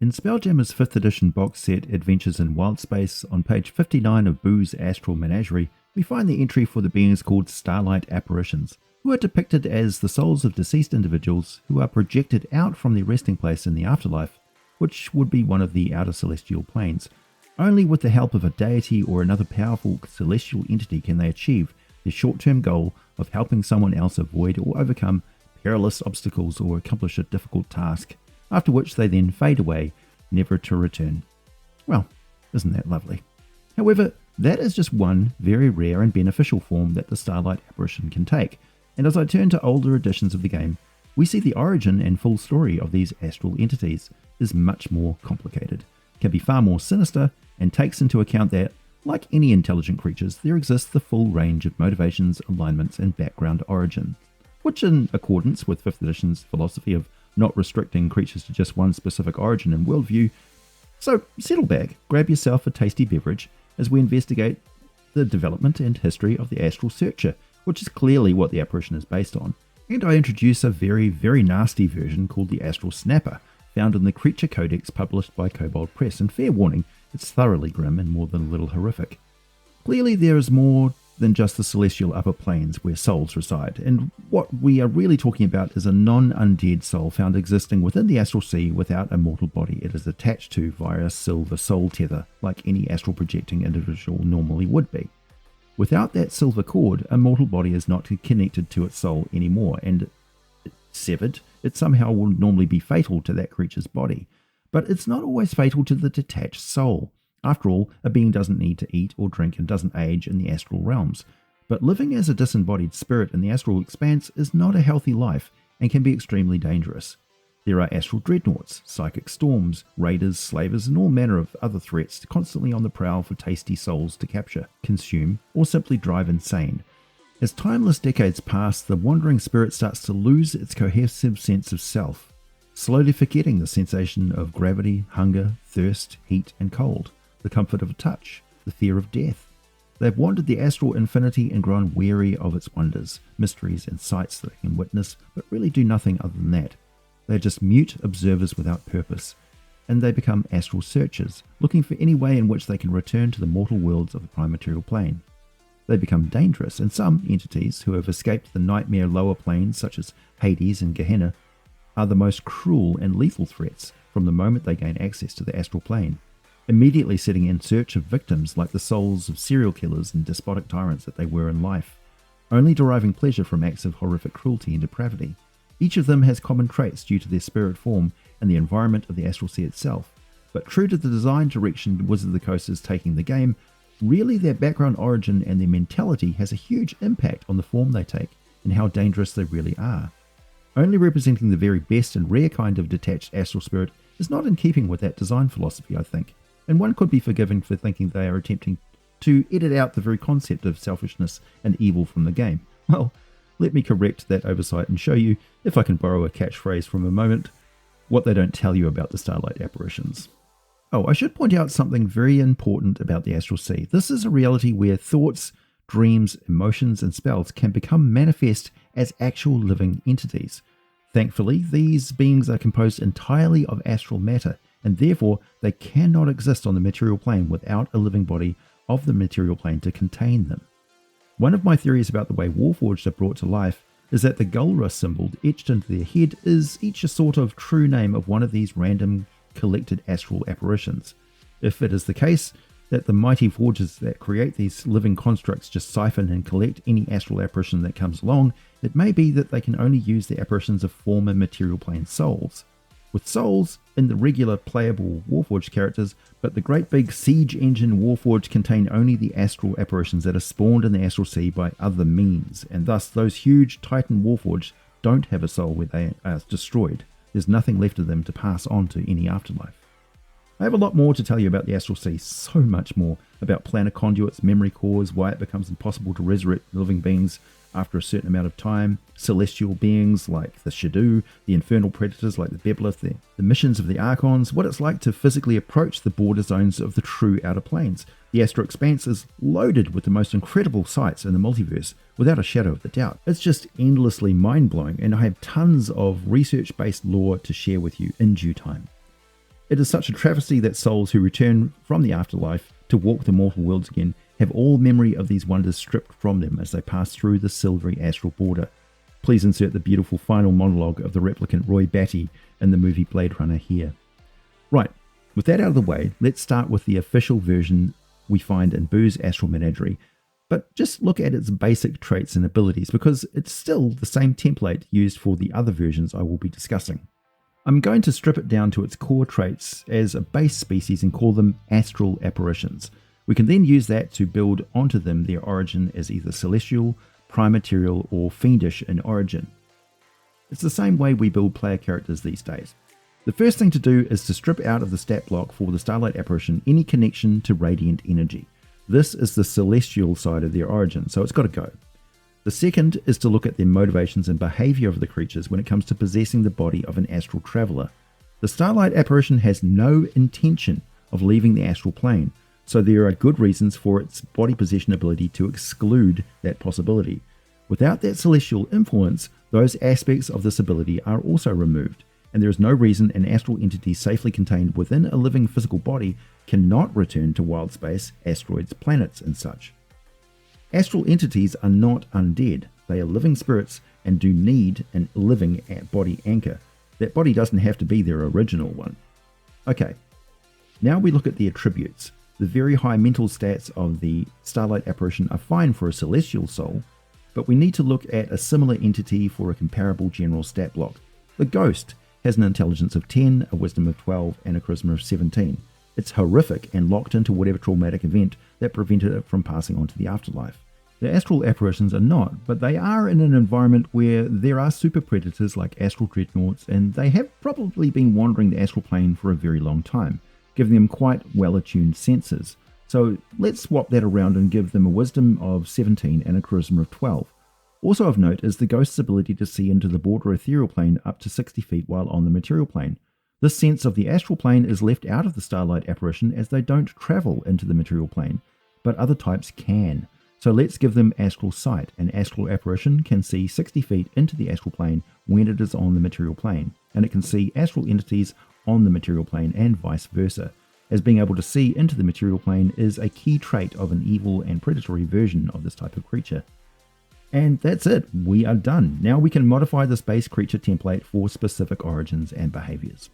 In Spelljammer's 5th edition box set Adventures in Wildspace, on page 59 of Boo's Astral Menagerie, we find the entry for the beings called Starlight Apparitions, who are depicted as the souls of deceased individuals who are projected out from their resting place in the Afterlife, which would be one of the outer celestial planes. Only with the help of a deity or another powerful celestial entity can they achieve their short-term goal of helping someone else avoid or overcome perilous obstacles or accomplish a difficult task, after which they then fade away, never to return. Well, isn't that lovely? However, that is just one very rare and beneficial form that the Starlight Apparition can take, and as I turn to older editions of the game, we see the origin and full story of these astral entities is much more complicated, can be far more sinister, and takes into account that, like any intelligent creatures, there exists the full range of motivations, alignments, and background origin, which in accordance with 5th edition's philosophy of not restricting creatures to just one specific origin and worldview. So settle back, grab yourself a tasty beverage as we investigate the development and history of the Astral Searcher, which is clearly what the apparition is based on, and I introduce a very, very nasty version called the Astral Snapper, found in the Creature Codex published by Kobold Press, and fair warning, it's thoroughly grim and more than a little horrific. Clearly there is more than just the celestial upper planes where souls reside, and what we are really talking about is a non-undead soul found existing within the astral sea without a mortal body it is attached to via a silver soul tether, like any astral projecting individual normally would be. Without that silver cord, a mortal body is not connected to its soul anymore, and severed, it somehow will normally be fatal to that creature's body. But it's not always fatal to the detached soul. After all, a being doesn't need to eat or drink and doesn't age in the astral realms. But living as a disembodied spirit in the astral expanse is not a healthy life and can be extremely dangerous. There are astral dreadnoughts, psychic storms, raiders, slavers, and all manner of other threats constantly on the prowl for tasty souls to capture, consume, or simply drive insane. As timeless decades pass, the wandering spirit starts to lose its cohesive sense of self, slowly forgetting the sensation of gravity, hunger, thirst, heat, and cold, the comfort of a touch, the fear of death. They've wandered the astral infinity and grown weary of its wonders, mysteries, and sights that they can witness, but really do nothing other than that. They're just mute observers without purpose, and they become astral searchers, looking for any way in which they can return to the mortal worlds of the prime material plane. They become dangerous, and some entities who have escaped the nightmare lower planes, such as Hades and Gehenna, are the most cruel and lethal threats from the moment they gain access to the astral plane, immediately setting in search of victims like the souls of serial killers and despotic tyrants that they were in life, only deriving pleasure from acts of horrific cruelty and depravity. Each of them has common traits due to their spirit form and the environment of the astral sea itself, but true to the design direction Wizards of the Coast is taking the game, really their background origin and their mentality has a huge impact on the form they take and how dangerous they really are. Only representing the very best and rare kind of detached astral spirit is not in keeping with that design philosophy, I think, and one could be forgiven for thinking they are attempting to edit out the very concept of selfishness and evil from the game. Well, let me correct that oversight and show you, if I can borrow a catchphrase from a moment, what they don't tell you about the Starlight Apparitions. Oh, I should point out something very important about the Astral Sea. This is a reality where thoughts, dreams, emotions, and spells can become manifest as actual living entities. Thankfully, these beings are composed entirely of astral matter, and therefore they cannot exist on the material plane without a living body of the material plane to contain them. One of my theories about the way Warforged are brought to life is that the Golra symbol etched into their head is each a sort of true name of one of these random collected astral apparitions. If it is the case that the mighty forges that create these living constructs just siphon and collect any astral apparition that comes along, it may be that they can only use the apparitions of former material plane souls. With souls in the regular playable Warforged characters, but the great big siege engine Warforged contain only the astral apparitions that are spawned in the astral sea by other means, and thus those huge Titan Warforged don't have a soul where they are destroyed. There's nothing left of them to pass on to any afterlife. I have a lot more to tell you about the Astral Sea, so much more, about planar conduits, memory cores, why it becomes impossible to resurrect living beings after a certain amount of time, celestial beings like the Shadoo, the infernal predators like the Beblith, the missions of the Archons, what it's like to physically approach the border zones of the true outer planes. The Astral Expanse is loaded with the most incredible sights in the multiverse, without a shadow of a doubt. It's just endlessly mind-blowing, and I have tons of research-based lore to share with you in due time. It is such a travesty that souls who return from the afterlife to walk the mortal worlds again have all memory of these wonders stripped from them as they pass through the silvery astral border. Please insert the beautiful final monologue of the replicant Roy Batty in the movie Blade Runner here. Right, with that out of the way, let's start with the official version we find in Boo's Astral Menagerie, but just look at its basic traits and abilities because it's still the same template used for the other versions I will be discussing. I'm going to strip it down to its core traits as a base species and call them Astral Apparitions. We can then use that to build onto them their origin as either celestial, primaterial, or fiendish in origin. It's the same way we build player characters these days. The first thing to do is to strip out of the stat block for the Starlight Apparition any connection to radiant energy. This is the celestial side of their origin, so it's got to go. The second is to look at their motivations and behavior of the creatures when it comes to possessing the body of an astral traveler. The Starlight Apparition has no intention of leaving the astral plane, so there are good reasons for its body possession ability to exclude that possibility. Without that celestial influence, those aspects of this ability are also removed, and there is no reason an astral entity safely contained within a living physical body cannot return to wild space, asteroids, planets, and such. Astral entities are not undead. They are living spirits and do need a living body anchor. That body doesn't have to be their original one. Okay, now we look at the attributes. The very high mental stats of the Starlight Apparition are fine for a celestial soul, but we need to look at a similar entity for a comparable general stat block. The Ghost has an intelligence of 10, a wisdom of 12, and a charisma of 17. It's horrific and locked into whatever traumatic event that prevented it from passing on to the afterlife. The Astral Apparitions are not, but they are in an environment where there are super predators like Astral Dreadnoughts, and they have probably been wandering the astral plane for a very long time, giving them quite well-attuned senses. So let's swap that around and give them a wisdom of 17 and a charisma of 12. Also of note is the Ghost's ability to see into the border ethereal plane up to 60 feet while on the material plane. This sense of the astral plane is left out of the Starlight Apparition as they don't travel into the material plane, but other types can. So let's give them Astral Sight. An Astral Apparition can see 60 feet into the astral plane when it is on the material plane, and it can see astral entities on the material plane and vice versa, as being able to see into the material plane is a key trait of an evil and predatory version of this type of creature. And that's it, we are done. Now we can modify this base creature template for specific origins and behaviors.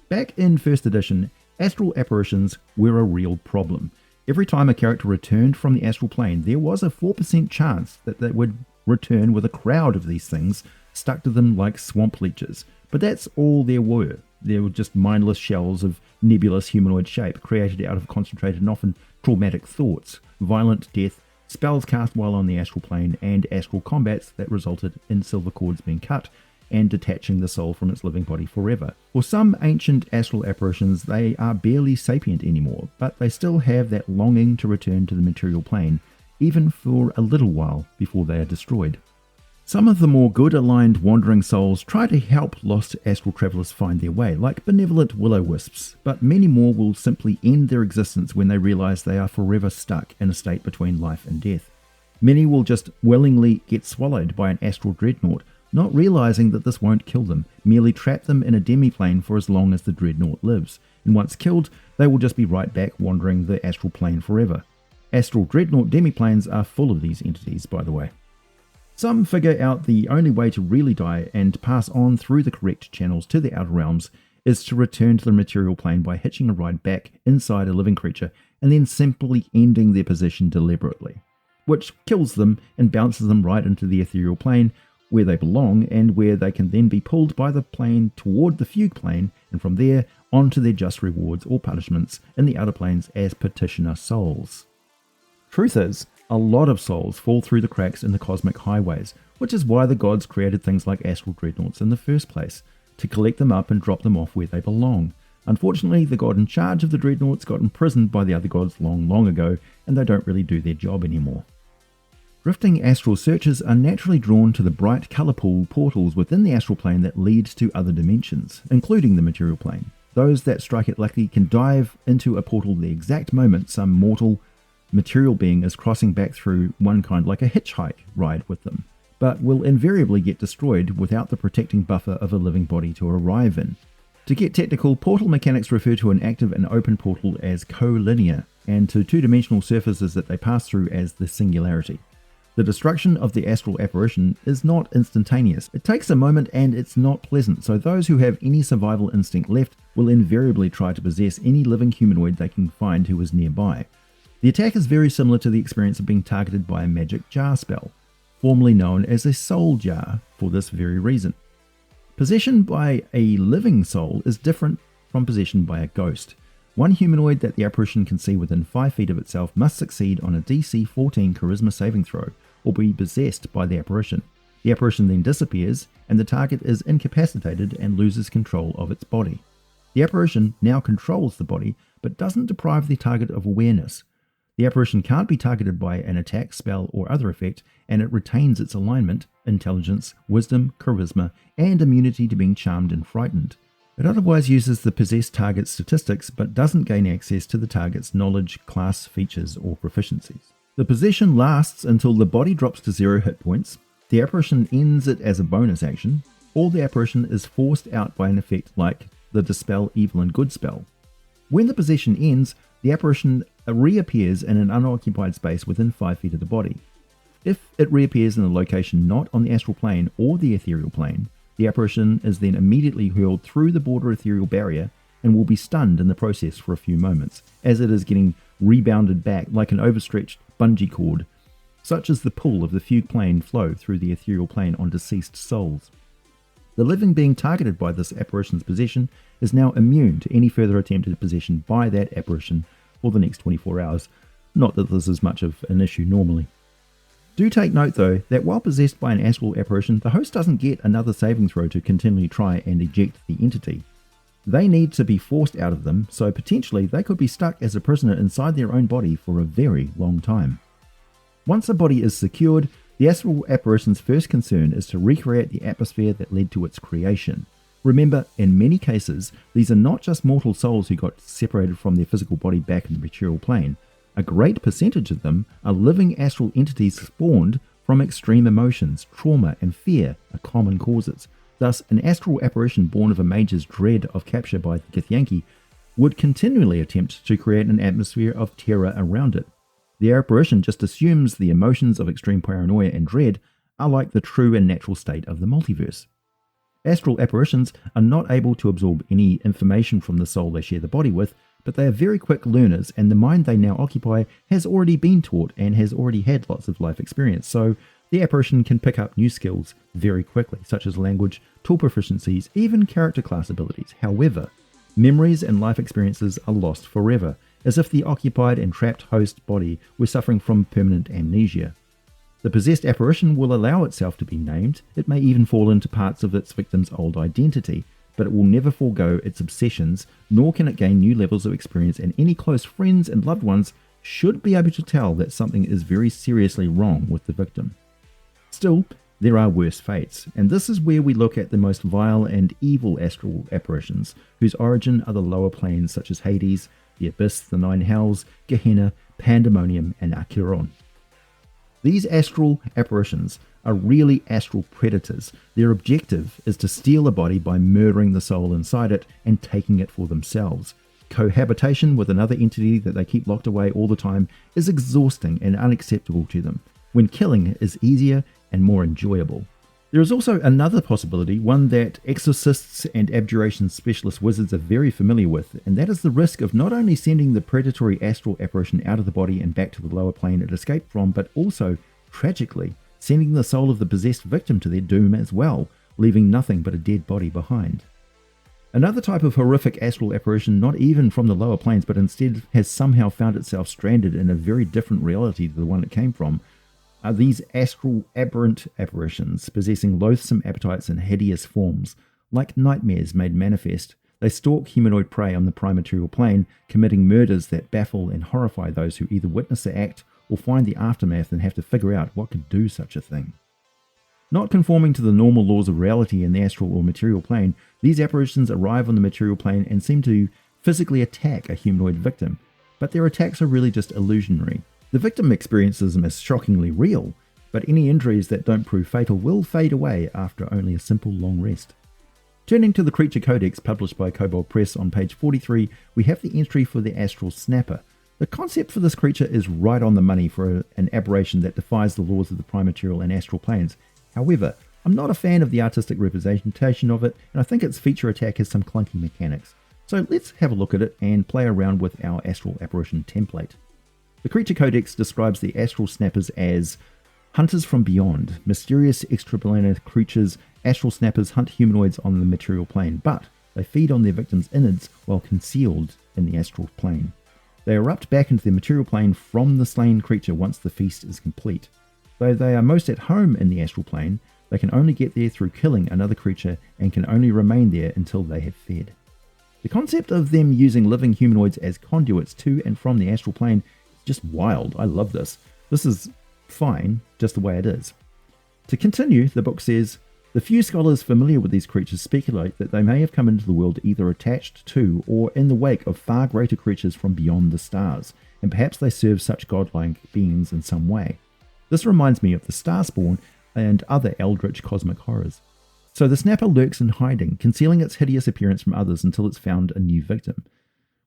Back in 1st edition, Astral Apparitions were a real problem. Every time a character returned from the astral plane, there was a 4% chance that they would return with a crowd of these things stuck to them like swamp leeches. But that's all there were. There were just mindless shells of nebulous humanoid shape created out of concentrated and often traumatic thoughts, violent death, spells cast while on the astral plane, and astral combats that resulted in silver cords being cut and detaching the soul from its living body forever. For some ancient astral apparitions, they are barely sapient anymore, but they still have that longing to return to the material plane, even for a little while before they are destroyed. Some of the more good-aligned wandering souls try to help lost astral travelers find their way, like benevolent will-o-wisps, but many more will simply end their existence when they realize they are forever stuck in a state between life and death. Many will just willingly get swallowed by an astral dreadnought, not realizing that this won't kill them, merely trap them in a demiplane for as long as the dreadnought lives, and once killed, they will just be right back wandering the astral plane forever. Astral dreadnought demiplanes are full of these entities, by the way. Some figure out the only way to really die and pass on through the correct channels to the Outer Realms is to return to the material plane by hitching a ride back inside a living creature and then simply ending their position deliberately, which kills them and bounces them right into the ethereal plane where they belong and where they can then be pulled by the plane toward the fugue plane and from there onto their just rewards or punishments in the outer planes as petitioner souls. Truth is, a lot of souls fall through the cracks in the cosmic highways, which is why the gods created things like astral dreadnoughts in the first place, to collect them up and drop them off where they belong. Unfortunately, the god in charge of the dreadnoughts got imprisoned by the other gods long ago, and they don't really do their job anymore. Drifting astral searchers are naturally drawn to the bright colour pool portals within the astral plane that lead to other dimensions, including the material plane. Those that strike it lucky can dive into a portal the exact moment some mortal material being is crossing back through one kind like a hitchhike ride with them, but will invariably get destroyed without the protecting buffer of a living body to arrive in. To get technical, portal mechanics refer to an active and open portal as collinear, and to two-dimensional surfaces that they pass through as the singularity. The destruction of the astral apparition is not instantaneous. It takes a moment and it's not pleasant, so those who have any survival instinct left will invariably try to possess any living humanoid they can find who is nearby. The attack is very similar to the experience of being targeted by a magic jar spell, formerly known as a soul jar for this very reason. Possession by a living soul is different from possession by a ghost. One humanoid that the apparition can see within 5 feet of itself must succeed on a DC 14 charisma saving throw, or be possessed by the apparition. The apparition then disappears, and the target is incapacitated and loses control of its body. The apparition now controls the body, but doesn't deprive the target of awareness. The apparition can't be targeted by an attack, spell, or other effect, and it retains its alignment, intelligence, wisdom, charisma, and immunity to being charmed and frightened. It otherwise uses the possessed target's statistics, but doesn't gain access to the target's knowledge, class, features, or proficiencies. The possession lasts until the body drops to 0 hit points, the apparition ends it as a bonus action, or the apparition is forced out by an effect like the Dispel Evil and Good spell. When the possession ends, the apparition reappears in an unoccupied space within 5 feet of the body. If it reappears in a location not on the astral plane or the ethereal plane, the apparition is then immediately hurled through the border ethereal barrier and will be stunned in the process for a few moments, as it is getting rebounded back like an overstretched bungee cord. Such is the pull of the fugue plane flow through the ethereal plane on deceased souls. The living being targeted by this apparition's possession is now immune to any further attempted possession by that apparition for the next 24 hours. Not that this is much of an issue normally. Do take note though that while possessed by an astral apparition, the host doesn't get another saving throw to continually try and eject the entity. They need to be forced out of them, so potentially they could be stuck as a prisoner inside their own body for a very long time. Once a body is secured, the astral apparition's first concern is to recreate the atmosphere that led to its creation. Remember, in many cases, these are not just mortal souls who got separated from their physical body back in the material plane. A great percentage of them are living astral entities spawned from extreme emotions, trauma, and fear are common causes. Thus, an astral apparition born of a mage's dread of capture by the Githyanki would continually attempt to create an atmosphere of terror around it. The apparition just assumes the emotions of extreme paranoia and dread are like the true and natural state of the multiverse. Astral apparitions are not able to absorb any information from the soul they share the body with, but they are very quick learners, and the mind they now occupy has already been taught and has already had lots of life experience, so the apparition can pick up new skills very quickly, such as language, tool proficiencies, even character class abilities. However, memories and life experiences are lost forever, as if the occupied and trapped host body were suffering from permanent amnesia. The possessed apparition will allow itself to be named. It may even fall into parts of its victim's old identity, but it will never forego its obsessions, nor can it gain new levels of experience, and any close friends and loved ones should be able to tell that something is very seriously wrong with the victim. Still, there are worse fates, and this is where we look at the most vile and evil astral apparitions, whose origin are the lower planes such as Hades, the Abyss, the Nine Hells, Gehenna, Pandemonium, and Acheron. These astral apparitions are really astral predators. Their objective is to steal a body by murdering the soul inside it and taking it for themselves. Cohabitation with another entity that they keep locked away all the time is exhausting and unacceptable to them, when killing is easier and more enjoyable. There is also another possibility, one that exorcists and abjuration specialist wizards are very familiar with, and that is the risk of not only sending the predatory astral apparition out of the body and back to the lower plane it escaped from, but also, tragically, sending the soul of the possessed victim to their doom as well, leaving nothing but a dead body behind. Another type of horrific astral apparition, not even from the lower planes, but instead has somehow found itself stranded in a very different reality to the one it came from, are these astral aberrant apparitions, possessing loathsome appetites and hideous forms. Like nightmares made manifest, they stalk humanoid prey on the primaterial plane, committing murders that baffle and horrify those who either witness the act or find the aftermath and have to figure out what could do such a thing. Not conforming to the normal laws of reality in the astral or material plane, these apparitions arrive on the material plane and seem to physically attack a humanoid victim, but their attacks are really just illusionary. The victim experiences them as shockingly real, but any injuries that don't prove fatal will fade away after only a simple long rest. Turning to the Creature Codex published by Kobold Press on page 43, we have the entry for the Astral Snapper. The concept for this creature is right on the money for an aberration that defies the laws of the Primaterial and Astral Planes. However, I'm not a fan of the artistic representation of it, and I think its feature attack has some clunky mechanics. So let's have a look at it and play around with our Astral Apparition template. The Creature Codex describes the Astral Snappers as hunters from beyond, mysterious extraplanar creatures. Astral Snappers hunt humanoids on the material plane, but they feed on their victims' innards while concealed in the astral plane. They erupt back into the material plane from the slain creature once the feast is complete. Though they are most at home in the astral plane, they can only get there through killing another creature and can only remain there until they have fed. The concept of them using living humanoids as conduits to and from the astral plane is just wild. I love this. This is fine, just the way it is. To continue, the book says, the few scholars familiar with these creatures speculate that they may have come into the world either attached to or in the wake of far greater creatures from beyond the stars, and perhaps they serve such godlike beings in some way. This reminds me of the Starspawn and other eldritch cosmic horrors. So the Snapper lurks in hiding, concealing its hideous appearance from others until it's found a new victim.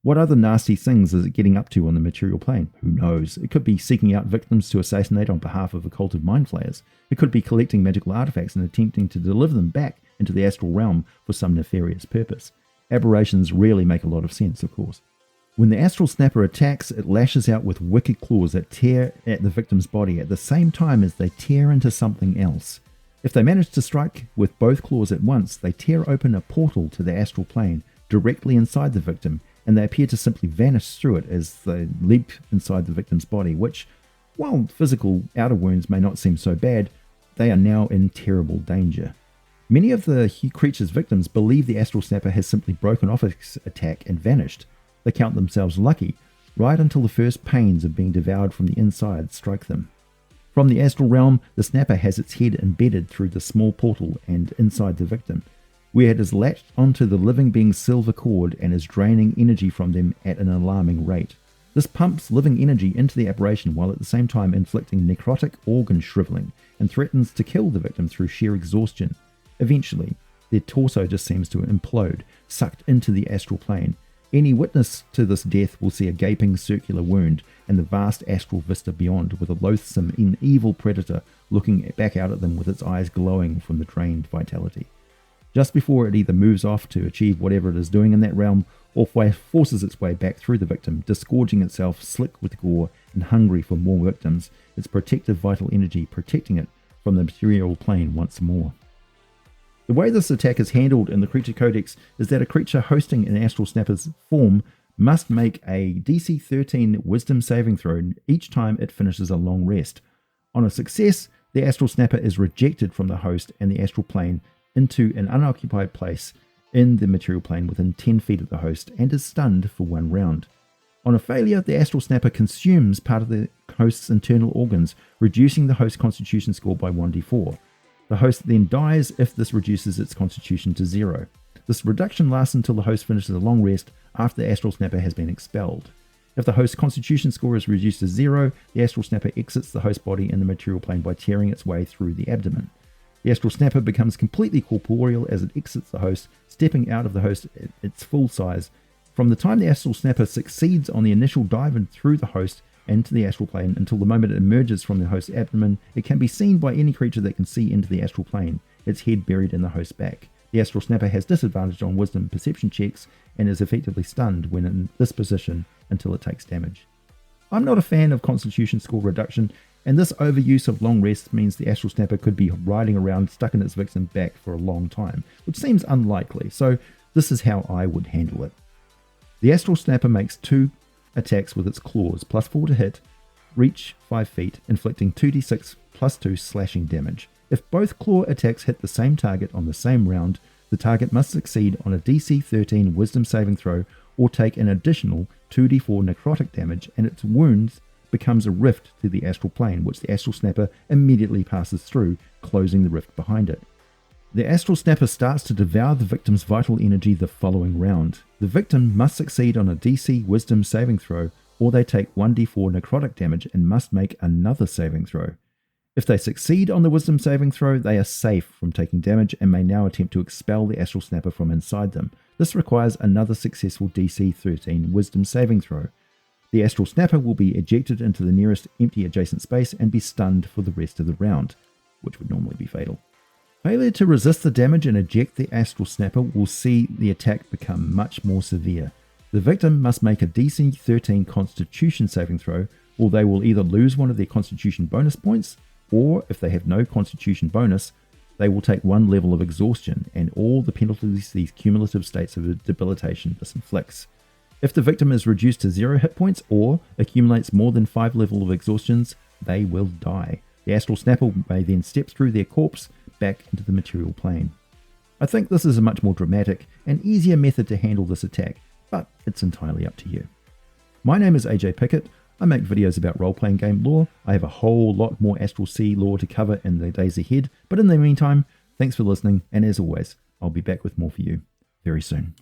What other nasty things is it getting up to on the material plane? Who knows? It could be seeking out victims to assassinate on behalf of occulted mind flayers. It could be collecting magical artifacts and attempting to deliver them back into the astral realm for some nefarious purpose. Aberrations rarely make a lot of sense, of course. When the Astral Snapper attacks, it lashes out with wicked claws that tear at the victim's body at the same time as they tear into something else. If they manage to strike with both claws at once, they tear open a portal to the astral plane directly inside the victim, and they appear to simply vanish through it as they leap inside the victim's body, which, while physical outer wounds may not seem so bad, they are now in terrible danger. Many of the creature's victims believe the Astral Snapper has simply broken off its attack and vanished. They count themselves lucky, right until the first pains of being devoured from the inside strike them. From the astral realm, the Snapper has its head embedded through the small portal and inside the victim, where it is latched onto the living being's silver cord and is draining energy from them at an alarming rate. This pumps living energy into the aberration while at the same time inflicting necrotic organ shriveling and threatens to kill the victim through sheer exhaustion. Eventually, their torso just seems to implode, sucked into the astral plane. Any witness to this death will see a gaping circular wound and the vast astral vista beyond, with a loathsome and evil predator looking back out at them with its eyes glowing from the drained vitality. Just before it either moves off to achieve whatever it is doing in that realm, or forces its way back through the victim, disgorging itself slick with gore and hungry for more victims, its protective vital energy protecting it from the material plane once more. The way this attack is handled in the Creature Codex is that a creature hosting an Astral Snapper's form must make a DC 13 Wisdom saving throw each time it finishes a long rest. On a success, the Astral Snapper is rejected from the host and the astral plane into an unoccupied place in the material plane within 10 feet of the host and is stunned for 1 round. On a failure, the Astral Snapper consumes part of the host's internal organs, reducing the host's constitution score by 1d4. The host then dies if this reduces its constitution to 0. This reduction lasts until the host finishes a long rest after the Astral Snapper has been expelled. If the host's constitution score is reduced to 0, the Astral Snapper exits the host body in the material plane by tearing its way through the abdomen. The Astral Snapper becomes completely corporeal as it exits the host, stepping out of the host at its full size. From the time the Astral Snapper succeeds on the initial dive through the host into the astral plane until the moment it emerges from the host's abdomen, it can be seen by any creature that can see into the astral plane, its head buried in the host's back. The Astral Snapper has disadvantage on wisdom perception checks and is effectively stunned when in this position until it takes damage. I'm not a fan of constitution score reduction, and this overuse of long rests means the Astral Snapper could be riding around stuck in its victim back for a long time, which seems unlikely, so this is how I would handle it. The Astral Snapper makes 2 attacks with its claws, +4 to hit, reach 5 feet, inflicting 2d6 +2 slashing damage. If both claw attacks hit the same target on the same round, the target must succeed on a DC 13 Wisdom saving throw or take an additional 2d4 necrotic damage, and its wounds becomes a rift to the astral plane, which the Astral Snapper immediately passes through, closing the rift behind it. The Astral Snapper starts to devour the victim's vital energy the following round. The victim must succeed on a DC Wisdom saving throw, or they take 1d4 necrotic damage and must make another saving throw. If they succeed on the wisdom saving throw, they are safe from taking damage and may now attempt to expel the Astral Snapper from inside them. This requires another successful DC 13 wisdom saving throw. The Astral Snapper will be ejected into the nearest empty adjacent space and be stunned for the rest of the round, which would normally be fatal. Failure to resist the damage and eject the Astral Snapper will see the attack become much more severe. The victim must make a DC 13 Constitution saving throw, or they will either lose one of their Constitution bonus points, or if they have no Constitution bonus, they will take 1 level of exhaustion and all the penalties these cumulative states of debilitation this inflicts. If the victim is reduced to 0 hit points or accumulates more than 5 levels of exhaustions, they will die. The Astral Snapper may then step through their corpse back into the material plane. I think this is a much more dramatic and easier method to handle this attack, but it's entirely up to you. My name is AJ Pickett. I make videos about role-playing game lore. I have a whole lot more Astral Sea lore to cover in the days ahead, but in the meantime, thanks for listening, and as always, I'll be back with more for you very soon.